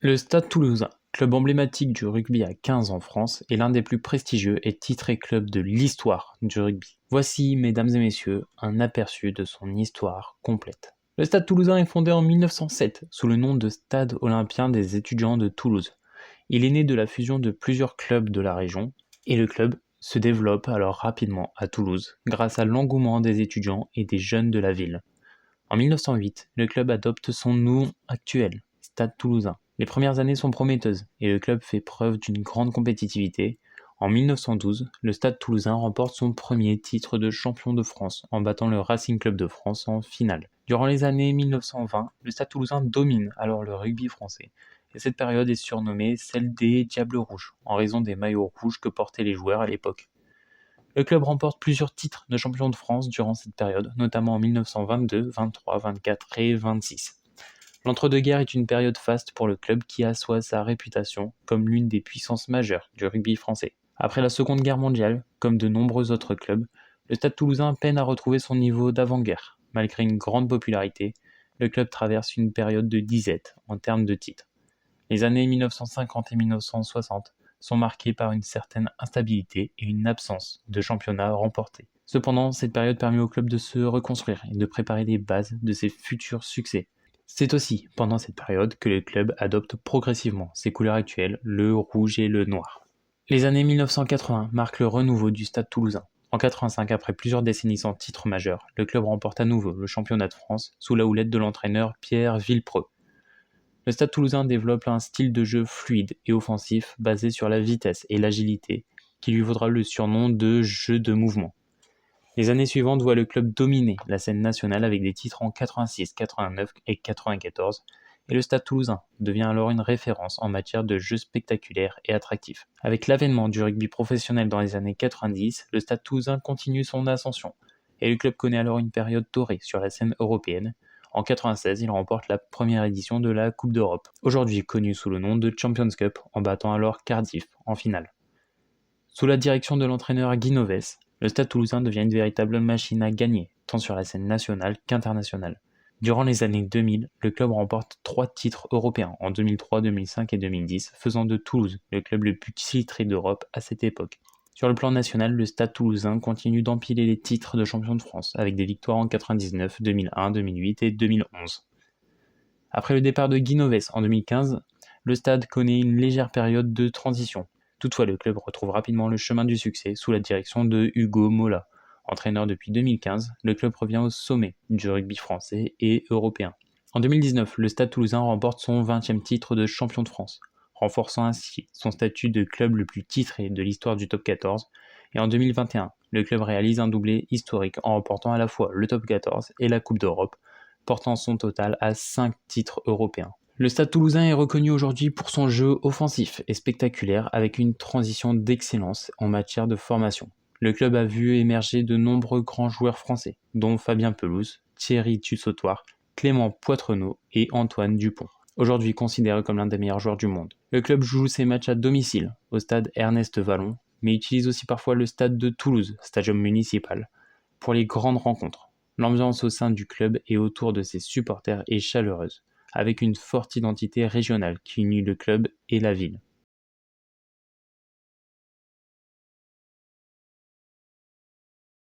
Le Stade Toulousain, club emblématique du rugby à 15 en France, est l'un des plus prestigieux et titrés clubs de l'histoire du rugby. Voici, mesdames et messieurs, un aperçu de son histoire complète. Le Stade Toulousain est fondé en 1907 sous le nom de Stade Olympien des étudiants de Toulouse. Il est né de la fusion de plusieurs clubs de la région et le club se développe alors rapidement à Toulouse grâce à l'engouement des étudiants et des jeunes de la ville. En 1908, le club adopte son nom actuel, Stade Toulousain. Les premières années sont prometteuses et le club fait preuve d'une grande compétitivité. En 1912, le Stade Toulousain remporte son premier titre de champion de France en battant le Racing Club de France en finale. Durant les années 1920, le Stade Toulousain domine alors le rugby français. Et cette période est surnommée celle des Diables Rouges, en raison des maillots rouges que portaient les joueurs à l'époque. Le club remporte plusieurs titres de champion de France durant cette période, notamment en 1922, 23, 24 et 26. L'entre-deux-guerres est une période faste pour le club qui assoit sa réputation comme l'une des puissances majeures du rugby français. Après la Seconde Guerre mondiale, comme de nombreux autres clubs, le Stade Toulousain peine à retrouver son niveau d'avant-guerre. Malgré une grande popularité, le club traverse une période de disette en termes de titres. Les années 1950 et 1960 sont marquées par une certaine instabilité et une absence de championnat remporté. Cependant, cette période permet au club de se reconstruire et de préparer les bases de ses futurs succès. C'est aussi pendant cette période que le club adopte progressivement ses couleurs actuelles, le rouge et le noir. Les années 1980 marquent le renouveau du Stade Toulousain. En 85, après plusieurs décennies sans titre majeur, le club remporte à nouveau le championnat de France sous la houlette de l'entraîneur Pierre Villepreux. Le Stade Toulousain développe un style de jeu fluide et offensif basé sur la vitesse et l'agilité, qui lui vaudra le surnom de jeu de mouvement. Les années suivantes voient le club dominer la scène nationale avec des titres en 86, 89 et 94, et le Stade Toulousain devient alors une référence en matière de jeu spectaculaire et attractif. Avec l'avènement du rugby professionnel dans les années 90, le Stade Toulousain continue son ascension, et le club connaît alors une période dorée sur la scène européenne. En 96, il remporte la première édition de la Coupe d'Europe, aujourd'hui connue sous le nom de Champions Cup, en battant alors Cardiff en finale. Sous la direction de l'entraîneur Guy Novès, le Stade Toulousain devient une véritable machine à gagner, tant sur la scène nationale qu'internationale. Durant les années 2000, le club remporte 3 titres européens en 2003, 2005 et 2010, faisant de Toulouse le club le plus titré d'Europe à cette époque. Sur le plan national, le Stade Toulousain continue d'empiler les titres de champion de France, avec des victoires en 99, 2001, 2008 et 2011. Après le départ de Guy Novès en 2015, le stade connaît une légère période de transition. Toutefois, le club retrouve rapidement le chemin du succès sous la direction de Hugo Mola. Entraîneur depuis 2015, le club revient au sommet du rugby français et européen. En 2019, le Stade Toulousain remporte son 20e titre de champion de France, renforçant ainsi son statut de club le plus titré de l'histoire du top 14. Et en 2021, le club réalise un doublé historique en remportant à la fois le top 14 et la Coupe d'Europe, portant son total à 5 titres européens. Le Stade Toulousain est reconnu aujourd'hui pour son jeu offensif et spectaculaire avec une transition d'excellence en matière de formation. Le club a vu émerger de nombreux grands joueurs français, dont Fabien Pelouse, Thierry Tussautoir, Clément Poitrenaud et Antoine Dupont, aujourd'hui considéré comme l'un des meilleurs joueurs du monde. Le club joue ses matchs à domicile, au stade Ernest Vallon, mais utilise aussi parfois le stade de Toulouse, Stadium municipal, pour les grandes rencontres. L'ambiance au sein du club et autour de ses supporters est chaleureuse, avec une forte identité régionale qui unit le club et la ville.